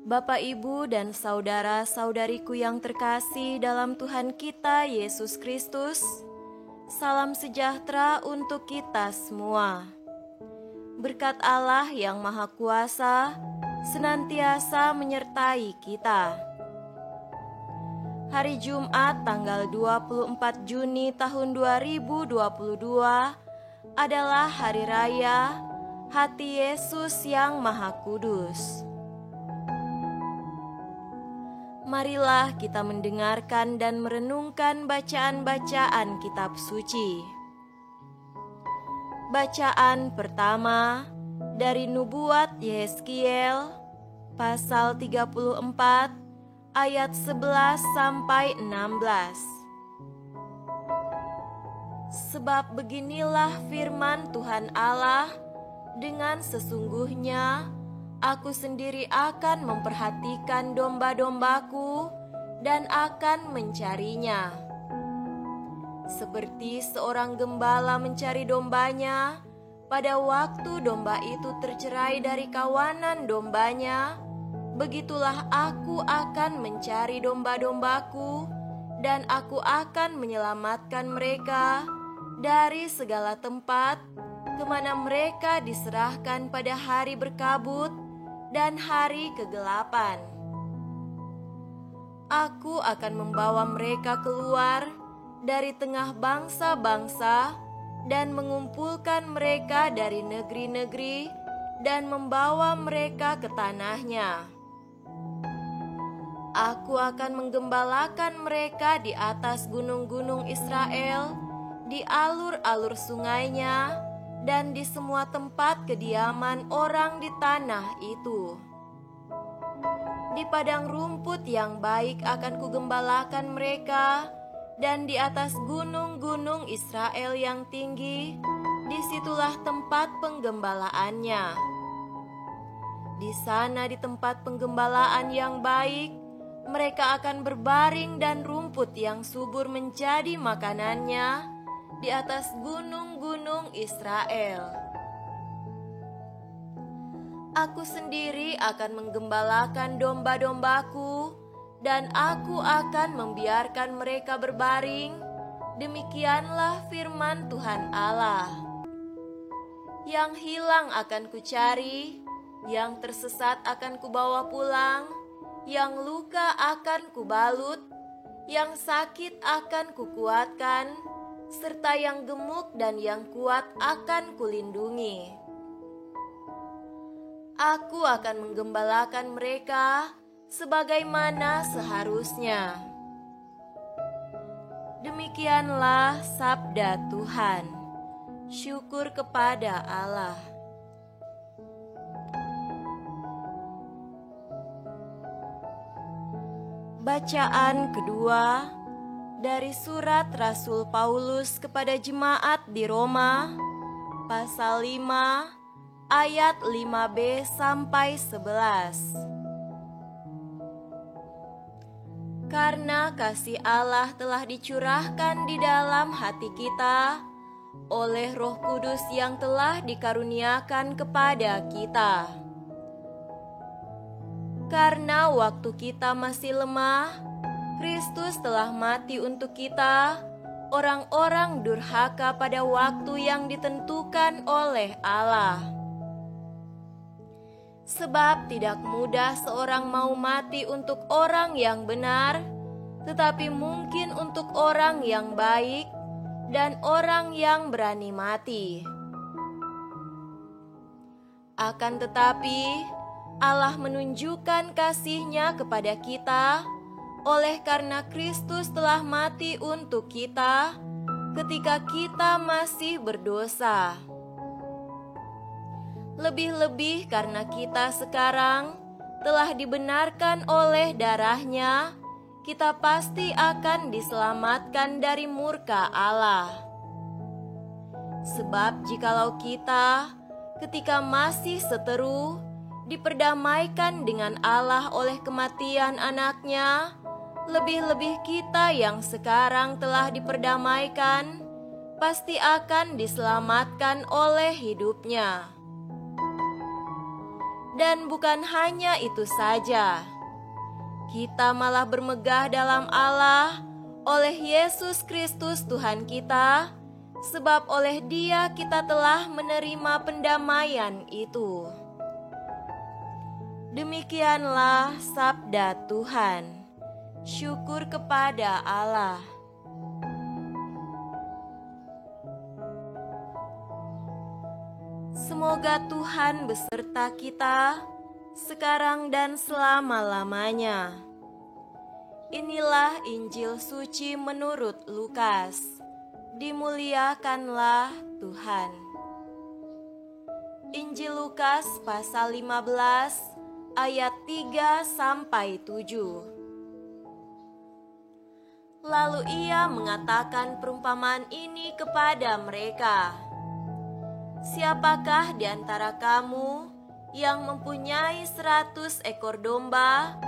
Bapak, Ibu, dan saudara-saudariku yang terkasih dalam Tuhan kita Yesus Kristus, salam sejahtera untuk kita semua. Berkat Allah yang Maha Kuasa senantiasa menyertai kita. Hari Jumat tanggal 24 Juni tahun 2022 adalah Hari Raya Hati Yesus yang Maha Kudus. Marilah kita mendengarkan dan merenungkan bacaan-bacaan kitab suci. Bacaan pertama dari Nubuat Yehezkiel pasal 34 ayat 11 sampai 16. Sebab beginilah firman Tuhan Allah, dengan sesungguhnya Aku sendiri akan memperhatikan domba-dombaku dan akan mencarinya. Seperti seorang gembala mencari dombanya, pada waktu domba itu tercerai dari kawanan dombanya, begitulah aku akan mencari domba-dombaku dan aku akan menyelamatkan mereka dari segala tempat kemana mereka diserahkan pada hari berkabut dan hari kegelapan. Aku akan membawa mereka keluar dari tengah bangsa-bangsa dan mengumpulkan mereka dari negeri-negeri dan membawa mereka ke tanahnya. Aku akan menggembalakan mereka di atas gunung-gunung Israel, di alur-alur sungainya, dan di semua tempat kediaman orang di tanah itu. Di padang rumput yang baik akan kugembalakan mereka, dan di atas gunung-gunung Israel yang tinggi, disitulah tempat penggembalaannya. Di sana di tempat penggembalaan yang baik, mereka akan berbaring dan rumput yang subur menjadi makanannya di atas gunung-gunung Israel. Aku sendiri akan menggembalakan domba-dombaku, dan aku akan membiarkan mereka berbaring. Demikianlah firman Tuhan Allah. Yang hilang akan kucari, yang tersesat akan kubawa pulang, yang luka akan kubalut, yang sakit akan kukuatkan, serta yang gemuk dan yang kuat akan kulindungi. Aku akan menggembalakan mereka sebagaimana seharusnya. Demikianlah sabda Tuhan. Syukur kepada Allah. Bacaan kedua dari surat Rasul Paulus kepada jemaat di Roma, pasal 5, ayat 5b sampai 11. Karena kasih Allah telah dicurahkan di dalam hati kita oleh Roh Kudus yang telah dikaruniakan kepada kita. Karena waktu kita masih lemah, Kristus telah mati untuk kita, orang-orang durhaka pada waktu yang ditentukan oleh Allah. Sebab tidak mudah seorang mau mati untuk orang yang benar, tetapi mungkin untuk orang yang baik dan orang yang berani mati. Akan tetapi, Allah menunjukkan kasih-Nya kepada kita oleh karena Kristus telah mati untuk kita ketika kita masih berdosa. Lebih-lebih karena kita sekarang telah dibenarkan oleh darah-Nya, kita pasti akan diselamatkan dari murka Allah. Sebab jikalau kita ketika masih seteru diperdamaikan dengan Allah oleh kematian anaknya, lebih-lebih kita yang sekarang telah diperdamaikan, pasti akan diselamatkan oleh hidupnya. Dan bukan hanya itu saja, kita malah bermegah dalam Allah oleh Yesus Kristus Tuhan kita, sebab oleh Dia kita telah menerima pendamaian itu. Demikianlah sabda Tuhan. Syukur kepada Allah. Semoga Tuhan beserta kita sekarang dan selama-lamanya. Inilah Injil suci menurut Lukas. Dimuliakanlah Tuhan. Injil Lukas pasal 15 ayat 3 sampai 7. Lalu ia mengatakan perumpamaan ini kepada mereka. Siapakah di antara kamu yang mempunyai 100 ekor domba,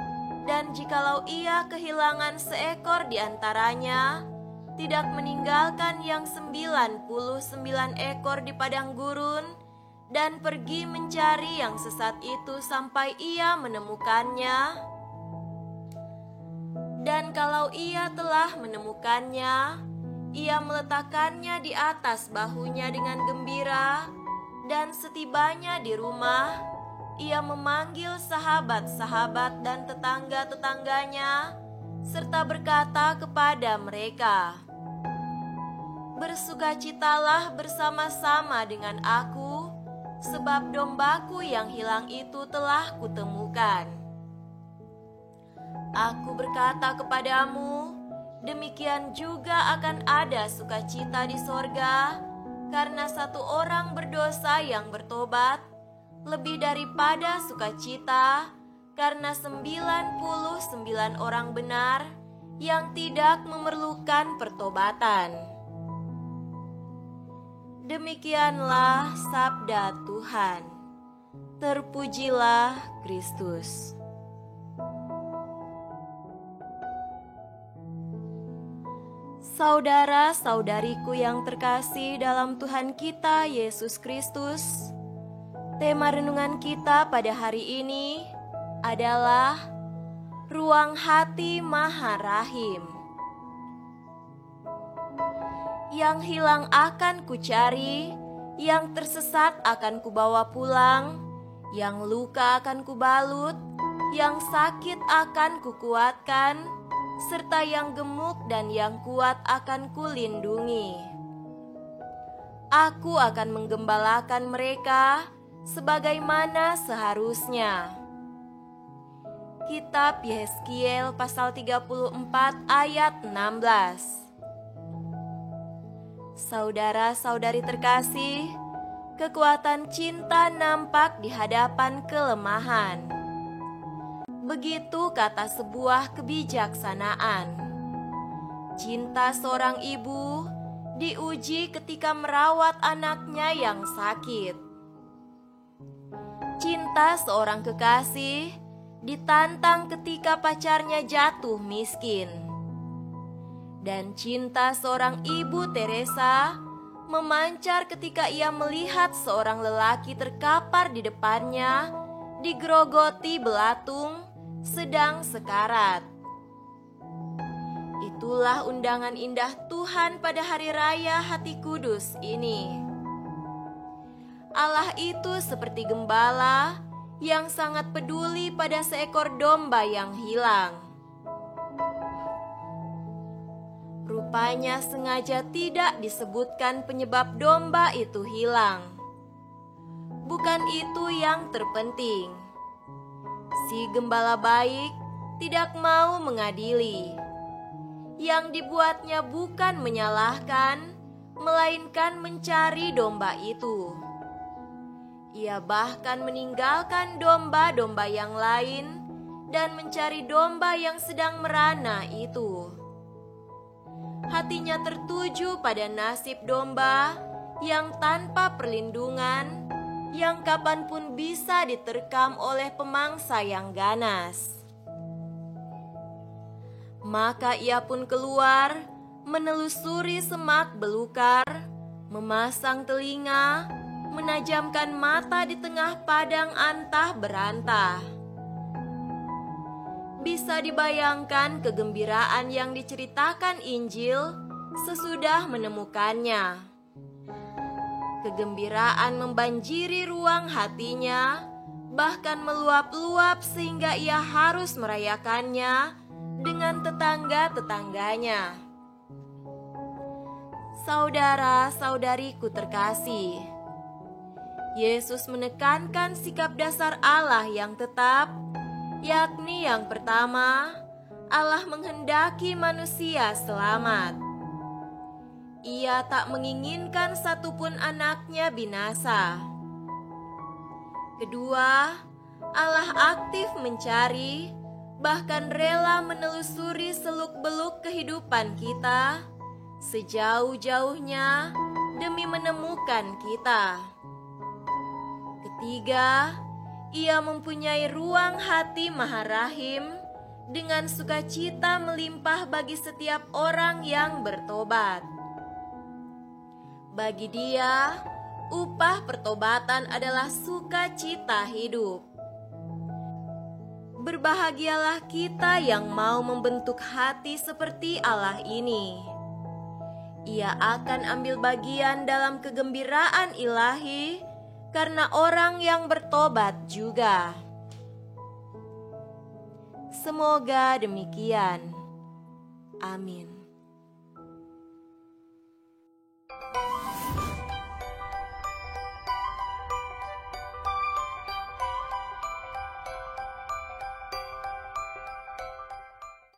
dan jikalau ia kehilangan seekor di antaranya, tidak meninggalkan yang 99 ekor di padang gurun, dan pergi mencari yang sesat itu sampai ia menemukannya? Dan kalau ia telah menemukannya, ia meletakkannya di atas bahunya dengan gembira, dan setibanya di rumah, ia memanggil sahabat-sahabat dan tetangga-tetangganya, serta berkata kepada mereka, "Bersukacitalah bersama-sama dengan aku, sebab dombaku yang hilang itu telah kutemukan." Aku berkata kepadamu, demikian juga akan ada sukacita di sorga, karena satu orang berdosa yang bertobat, lebih daripada sukacita karena 99 orang benar yang tidak memerlukan pertobatan. Demikianlah sabda Tuhan. Terpujilah Kristus. Saudara-saudariku yang terkasih dalam Tuhan kita Yesus Kristus, tema renungan kita pada hari ini adalah Ruang Hati Maha Rahim. Yang hilang akan kucari, yang tersesat akan kubawa pulang, yang luka akan kubalut, yang sakit akan kukuatkan, serta yang gemuk dan yang kuat akan kulindungi. Aku akan menggembalakan mereka sebagaimana seharusnya. Kitab Yeskiel pasal 34 ayat 16. Saudara-saudari terkasih, kekuatan cinta nampak di hadapan kelemahan. Begitu kata sebuah kebijaksanaan. Cinta seorang ibu diuji ketika merawat anaknya yang sakit. Cinta seorang kekasih ditantang ketika pacarnya jatuh miskin. Dan cinta seorang ibu Teresa memancar ketika ia melihat seorang lelaki terkapar di depannya, digerogoti belatung, sedang sekarat. Itulah undangan indah Tuhan pada hari raya Hati Kudus ini. Allah itu seperti gembala yang sangat peduli pada seekor domba yang hilang. Rupanya sengaja tidak disebutkan penyebab domba itu hilang. Bukan itu yang terpenting. Si gembala baik tidak mau mengadili. Yang dibuatnya bukan menyalahkan, melainkan mencari domba itu. Ia bahkan meninggalkan domba-domba yang lain dan mencari domba yang sedang merana itu. Hatinya tertuju pada nasib domba yang tanpa perlindungan, yang kapanpun bisa diterkam oleh pemangsa yang ganas. Maka ia pun keluar, menelusuri semak belukar, memasang telinga, menajamkan mata di tengah padang antah berantah. Bisa dibayangkan kegembiraan yang diceritakan Injil sesudah menemukannya. Kegembiraan membanjiri ruang hatinya, bahkan meluap-luap sehingga ia harus merayakannya dengan tetangga-tetangganya. Saudara-saudariku terkasih, Yesus menekankan sikap dasar Allah yang tetap, yakni yang pertama, Allah menghendaki manusia selamat. Ia tak menginginkan satupun anaknya binasa. Kedua, Allah aktif mencari, bahkan rela menelusuri seluk-beluk kehidupan kita sejauh-jauhnya demi menemukan kita. Ketiga, Ia mempunyai ruang hati Maha Rahim dengan sukacita melimpah bagi setiap orang yang bertobat. Bagi Dia, upah pertobatan adalah sukacita hidup. Berbahagialah kita yang mau membentuk hati seperti Allah ini. Ia akan ambil bagian dalam kegembiraan ilahi karena orang yang bertobat juga. Semoga demikian. Amin.